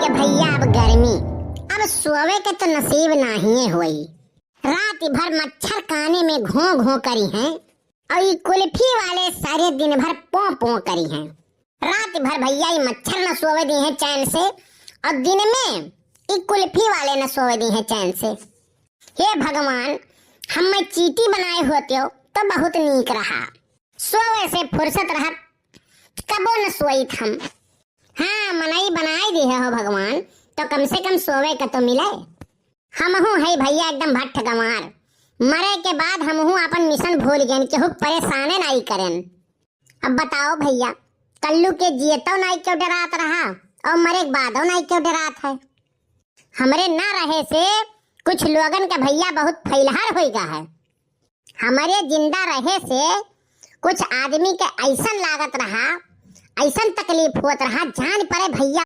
के भैया अब गर्मी, अब सोवे के तो नसीब नहीं हुई। रात भर मच्छर काने में घों घों करी हैं और ये कुल्फी वाले सारे दिन भर पो पो करी हैं। रात भर भैया ये मच्छर न सोवे दी हैं चैन से और दिन में ये कुल्फी वाले न सोवे दी हैं चैन से। हे भगवान, हम चीटी बनाए होते हो तो बहुत नीक रहा, सोवे से फुर्सत रहा कबो न सोईत हम। हाँ, मनई बनाए दी है हो भगवान, तो कम से कम सोवे का तो मिले। हमहू है भैया एकदम भट्ट गंवार, मरे के बाद हमहू अपन मिशन भूल गए कि परेशाने नहीं करें। अब बताओ भैया, कल्लू के जियतो नहीं क्यों डरात रहा और मरे के बादो नहीं क्यों डरात है। हमरे ना रहे से कुछ लोगन का भैया बहुत फैलहार हो गया है। हमारे जिंदा रहे से कुछ आदमी के ऐसा लागत रहा, ऐसा तकलीफ होत रहा, जान पड़े भैया